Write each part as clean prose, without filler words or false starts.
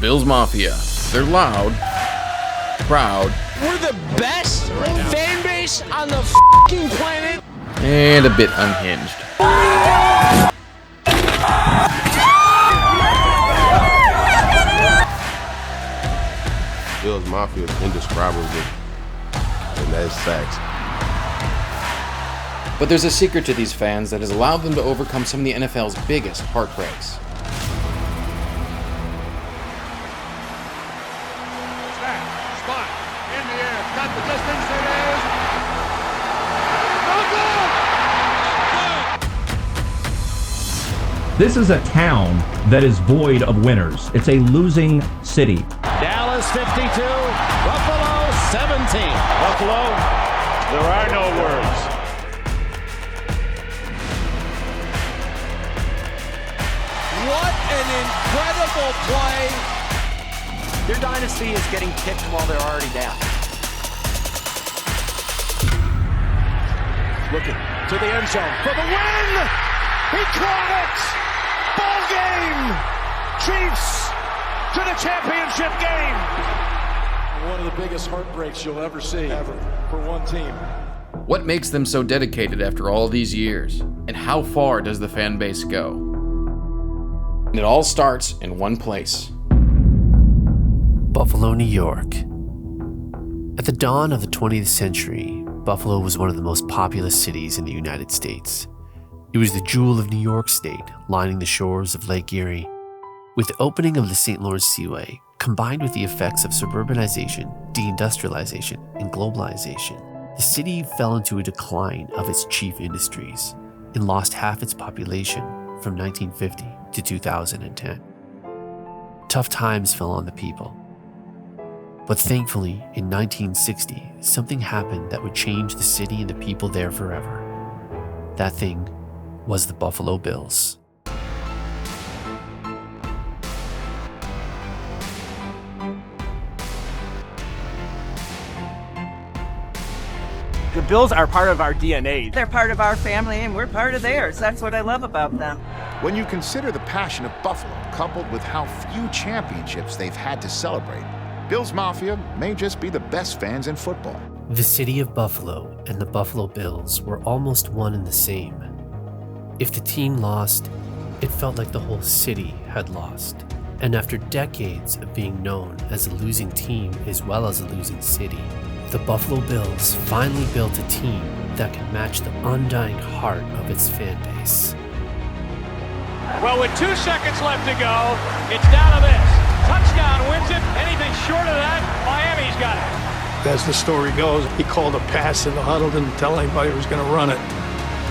Bills Mafia. They're loud, proud, we're the best fan base on the f***ing planet, and a bit unhinged. Bills Mafia is indescribable, and that's facts. But there's a secret to these fans that has allowed them to overcome some of the NFL's biggest heartbreaks. Spot in the air, got the distance, it is. This is a town that is void of winners. It's a losing city. Dallas 52, Buffalo 17. Buffalo, there are no words. what an incredible play. Their dynasty is getting kicked while they're already down. Looking to the end zone for the win. He caught it. Ball game. Chiefs to the championship game. One of the biggest heartbreaks you'll ever see for one team. What makes them so dedicated after all these years? And how far does the fan base go? And it all starts in one place. Buffalo, New York. At the dawn of the 20th century, Buffalo was one of the most populous cities in the United States. It was the jewel of New York State, lining the shores of Lake Erie. With the opening of the St. Lawrence Seaway, combined with the effects of suburbanization, deindustrialization, and globalization, the city fell into a decline of its chief industries and lost half its population from 1950 to 2010. Tough times fell on the people. But thankfully, in 1960, something happened that would change the city and the people there forever. That thing was the Buffalo Bills. The Bills are part of our DNA. They're part of our family and we're part of theirs. That's what I love about them. When you consider the passion of Buffalo, coupled with how few championships they've had to celebrate, Bills Mafia may just be the best fans in football. The city of Buffalo and the Buffalo Bills were almost one and the same. If the team lost, it felt like the whole city had lost. And after decades of being known as a losing team as well as a losing city, the Buffalo Bills finally built a team that could match the undying heart of its fan base. Well, with 2 seconds left to go, it's down to this. Touchdown wins it. Anything short of that, Miami's got it. As the story goes, he called a pass in the huddle, didn't tell anybody he was going to run it.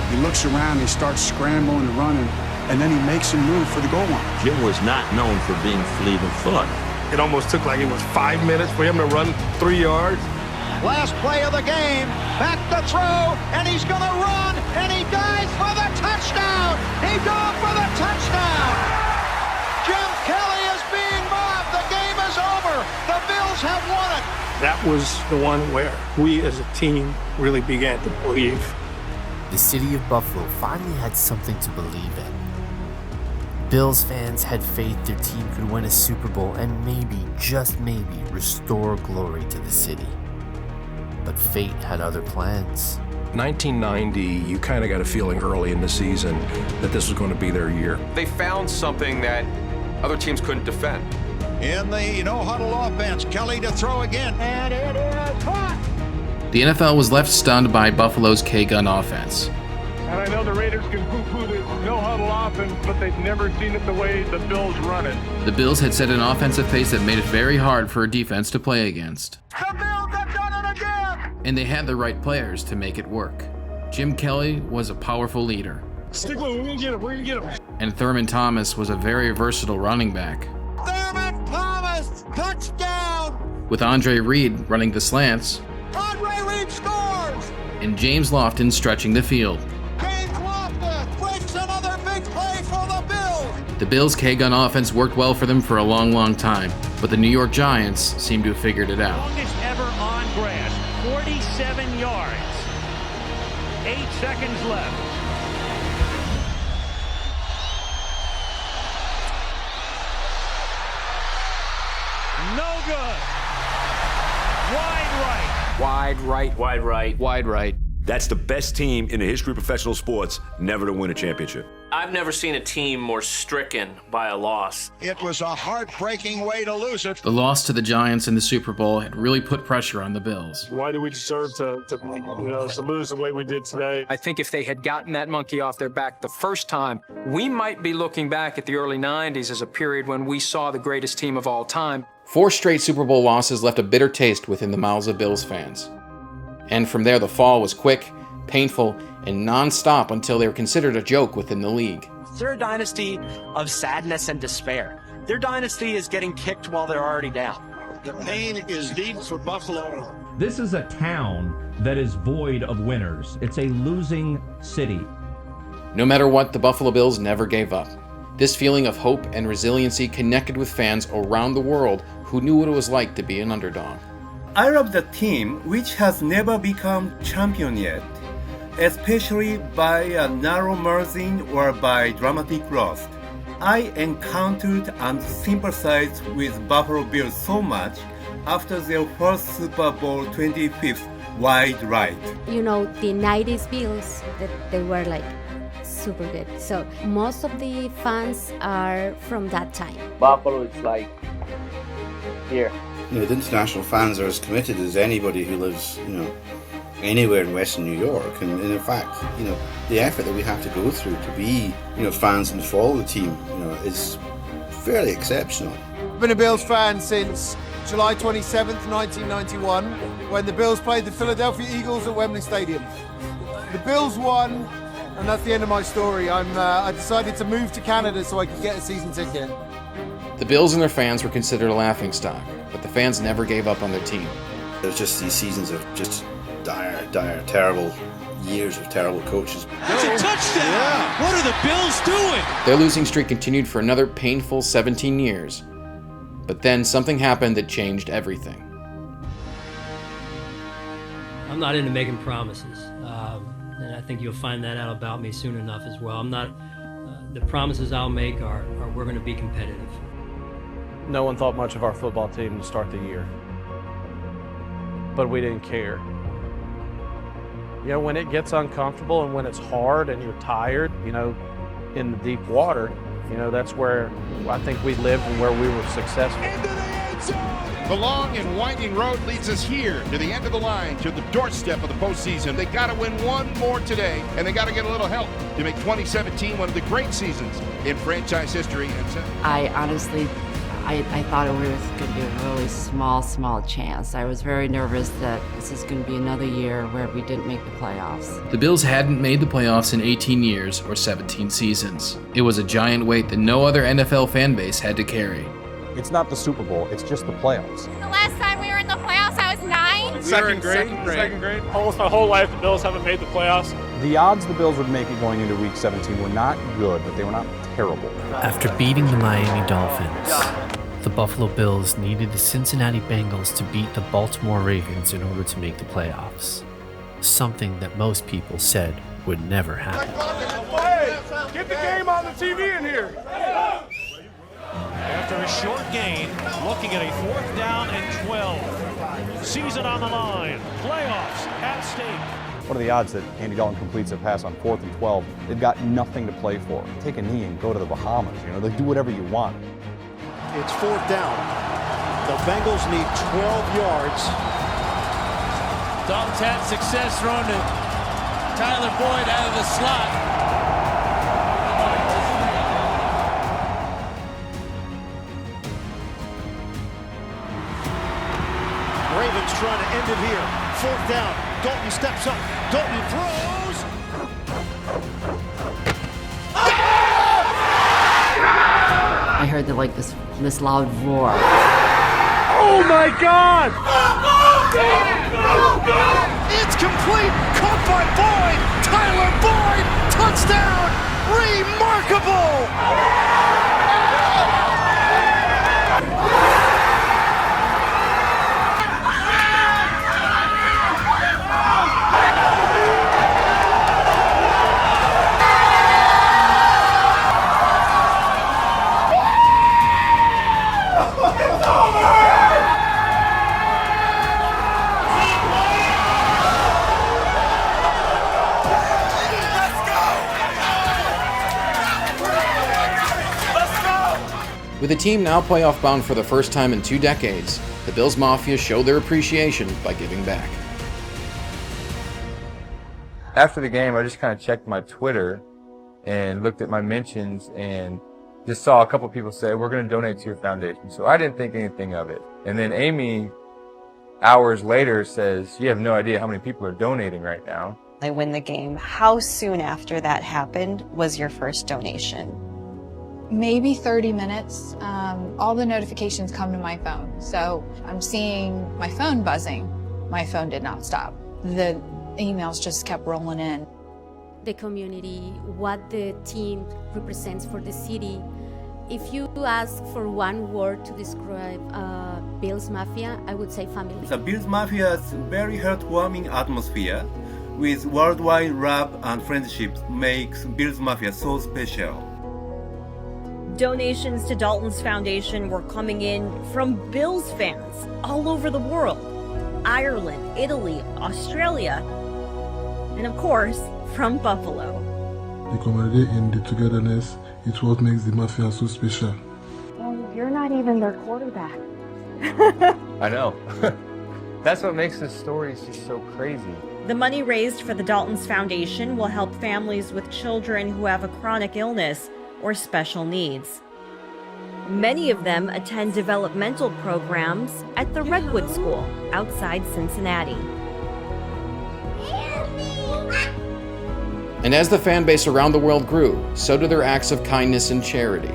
He looks around, he starts scrambling and running, and then he makes a move for the goal line. Jim was not known for being fleet of foot. It almost took like it was 5 minutes for him to run 3 yards. Last play of the game, back to throw, and he's going to run, and he dives for the touchdown. He dove for the touchdown. Jim Kelly is being mobbed. The game is over. The Bills have won it. That was the one where we as a team really began to believe. The city of Buffalo finally had something to believe in. Bills fans had faith their team could win a Super Bowl and maybe, just maybe, restore glory to the city. But fate had other plans. 1990, you kind of got a feeling early in the season that this was going to be their year. They found something that other teams couldn't defend. In the no-huddle offense, Kelly to throw again, and it is caught. The NFL was left stunned by Buffalo's K-gun offense. And I know the Raiders can poo-poo this no-huddle offense, but they've never seen it the way the Bills run it. The Bills had set an offensive pace that made it very hard for a defense to play against. The Bills have done it again! And they had the right players to make it work. Jim Kelly was a powerful leader. Stigler, we're gonna get him. And Thurman Thomas was a very versatile running back. Thurman Thomas, touchdown! With Andre Reed running the slants. Andre Reed scores! And James Lofton stretching the field. James Lofton breaks another big play for the Bills! The Bills' K-gun offense worked well for them for a long, long time, but the New York Giants seemed to have figured it out. Longest ever on grass, 47 yards. 8 seconds left. good. Wide right. Wide right. Wide right. Wide right. That's the best team in the history of professional sports never to win a championship. I've never seen a team more stricken by a loss. It was a heartbreaking way to lose it. The loss to the Giants in the Super Bowl had really put pressure on the Bills. Why do we deserve to lose the way we did today? I think if they had gotten that monkey off their back the first time, we might be looking back at the early 90s as a period when we saw the greatest team of all time. 4 straight Super Bowl losses left a bitter taste within the mouths of Bills fans. And from there, the fall was quick, painful, and non-stop until they were considered a joke within the league. They're a dynasty of sadness and despair. Their dynasty is getting kicked while they're already down. The pain is deep for Buffalo. This is a town that is void of winners. It's a losing city. No matter what, the Buffalo Bills never gave up. This feeling of hope and resiliency connected with fans around the world who knew what it was like to be an underdog. I love the team which has never become champion yet, especially by a narrow margin or by dramatic loss. I encountered and sympathized with Buffalo Bills so much after their first Super Bowl 25th wide right. You know, the 90s Bills, that they were like super good. So most of the fans are from that time. Buffalo is like here. The international fans are as committed as anybody who lives, anywhere in Western New York. And in fact, the effort that we have to go through to be, fans and follow the team, is fairly exceptional. I've been a Bills fan since July 27th, 1991, when the Bills played the Philadelphia Eagles at Wembley Stadium. The Bills won, and that's the end of my story. I decided to move to Canada so I could get a season ticket. The Bills and their fans were considered a laughingstock, but the fans never gave up on their team. There's just these seasons of just dire, terrible years of terrible coaches. That's a touchdown! Yeah. What are the Bills doing? Their losing streak continued for another painful 17 years. But then something happened that changed everything. I'm not into making promises, and I think you'll find that out about me soon enough as well. I'm not. The promises I'll make are we're going to be competitive. No one thought much of our football team to start the year, but we didn't care. When it gets uncomfortable and when it's hard and you're tired, in the deep water, that's where I think we lived and where we were successful. The long and winding road leads us here to the end of the line, to the doorstep of the postseason. They got to win one more today, and they got to get a little help to make 2017 one of the great seasons in franchise history. I honestly, I thought it was going to be a really small chance. I was very nervous that this is going to be another year where we didn't make the playoffs. The Bills hadn't made the playoffs in 18 years or 17 seasons. It was a giant weight that no other NFL fan base had to carry. It's not the Super Bowl, it's just the playoffs. The last time we were in the playoffs, I was 9. Second grade. Almost my whole life, the Bills haven't made the playoffs. The odds the Bills would make it going into Week 17 were not good, but they were not terrible. After beating the Miami Dolphins, the Buffalo Bills needed the Cincinnati Bengals to beat the Baltimore Ravens in order to make the playoffs. Something that most people said would never happen. Hey, get the game on the TV in here. After a short gain, looking at a 4th down and 12. Season on the line. Playoffs at stake. What are the odds that Andy Dalton completes a pass on 4th and 12? They've got nothing to play for. Take a knee and go to the Bahamas. They do whatever you want. It's 4th down. The Bengals need 12 yards. Dalton's had success throwing to Tyler Boyd out of the slot. Ravens trying to end it here. 4th down. Dalton steps up. Dalton throws. I heard this loud roar. Oh my God! It's complete. Caught by Boyd. Tyler Boyd. Touchdown. Remarkable. With the team now playoff bound for the first time in 2 decades, the Bills Mafia showed their appreciation by giving back. After the game, I just kind of checked my Twitter and looked at my mentions and just saw a couple people say, we're going to donate to your foundation. So I didn't think anything of it. And then Amy, hours later, says, you have no idea how many people are donating right now. I win the game. How soon after that happened was your first donation? Maybe 30 minutes. All the notifications come to my phone. So I'm seeing my phone buzzing. My phone did not stop. The emails just kept rolling in. The community, what the team represents for the city. If you ask for one word to describe Bills Mafia, I would say family. The Bills Mafia's very heartwarming atmosphere with worldwide love and friendship makes Bills Mafia so special. Donations to Dalton's foundation were coming in from Bills fans all over the world. Ireland, Italy, Australia, and of course, from Buffalo. The camaraderie and the togetherness is what makes the Mafia so special. Well, you're not even their quarterback. I know. That's what makes this story just so crazy. The money raised for the Dalton's Foundation will help families with children who have a chronic illness or special needs. Many of them attend developmental programs at the Redwood School outside Cincinnati. And as the fan base around the world grew, so did their acts of kindness and charity.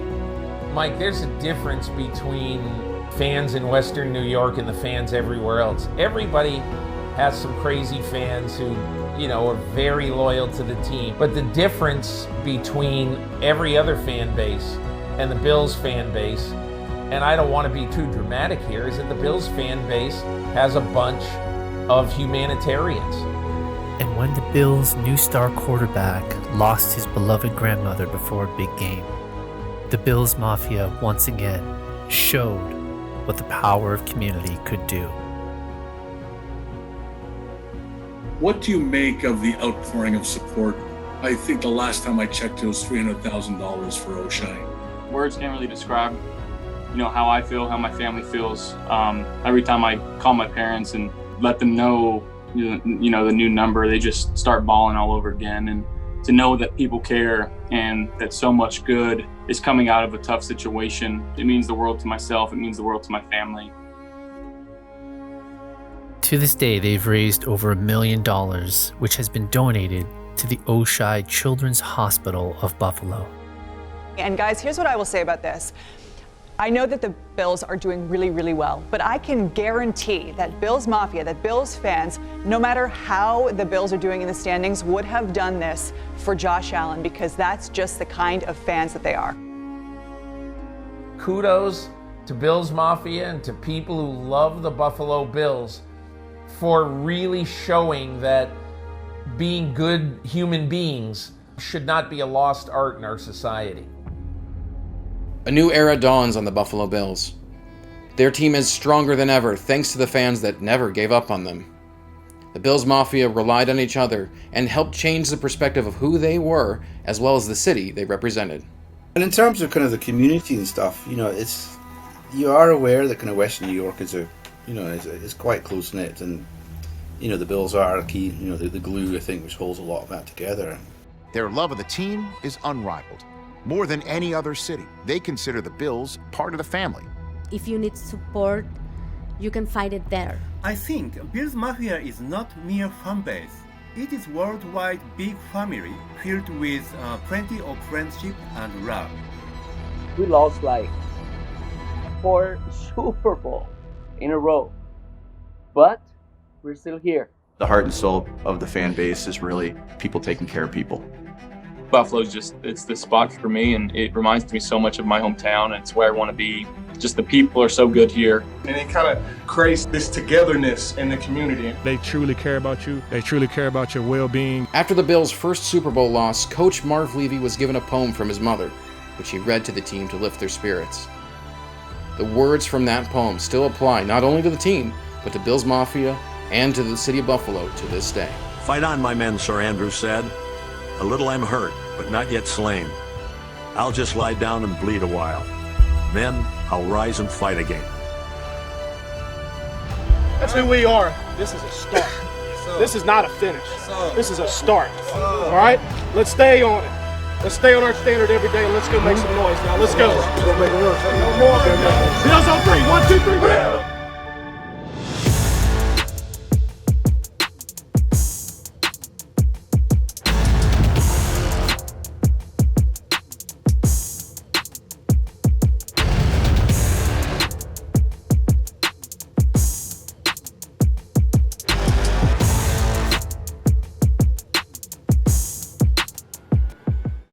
Mike, there's a difference between fans in Western New York and the fans everywhere else. Everybody has some crazy fans who, are very loyal to the team. But the difference between every other fan base and the Bills fan base, and I don't want to be too dramatic here, is that the Bills fan base has a bunch of humanitarians. And when the Bills' new star quarterback lost his beloved grandmother before a big game, the Bills Mafia once again showed what the power of community could do. What do you make of the outpouring of support? I think the last time I checked, it was $300,000 for O'Shea. Words can't really describe, how I feel, how my family feels. Every time I call my parents and let them know, the new number, they just start bawling all over again. And to know that people care and that so much good is coming out of a tough situation, it means the world to myself. It means the world to my family. To this day, they've raised over $1 million, which has been donated to the O'Shea Children's Hospital of Buffalo. And guys, here's what I will say about this. I know that the Bills are doing really, really well, but I can guarantee that Bills Mafia, that Bills fans, no matter how the Bills are doing in the standings, would have done this for Josh Allen, because that's just the kind of fans that they are. Kudos to Bills Mafia and to people who love the Buffalo Bills for really showing that being good human beings should not be a lost art in our society. A new era dawns on the Buffalo Bills. Their team is stronger than ever thanks to the fans that never gave up on them. The Bills Mafia relied on each other and helped change the perspective of who they were as well as the city they represented. And in terms of kind of the community and stuff, you are aware that kind of Western New York is is quite close knit, and the Bills are a key, the glue I think which holds a lot of that together. Their love of the team is unrivaled. More than any other city, they consider the Bills part of the family. If you need support, you can find it there. I think Bills Mafia is not mere fan base. It is worldwide big family filled with plenty of friendship and love. We lost like 4 Super Bowls in a row, but we're still here. The heart and soul of the fan base is really people taking care of people. Buffalo's it's the spot for me, and it reminds me so much of my hometown, and it's where I want to be. Just the people are so good here. And it kind of creates this togetherness in the community. They truly care about you. They truly care about your well-being. After the Bills' first Super Bowl loss, Coach Marv Levy was given a poem from his mother, which he read to the team to lift their spirits. The words from that poem still apply not only to the team, but to Bills Mafia and to the city of Buffalo to this day. Fight on, my men, Sir Andrew said. A little I'm hurt, but not yet slain. I'll just lie down and bleed a while. Then I'll rise and fight again. That's who we are. This is a start. This is not a finish. This is a start. All right? Let's stay on it. Let's stay on our standard every day and let's go make some noise now. Let's go. Bills on 3. 1, 2, 3.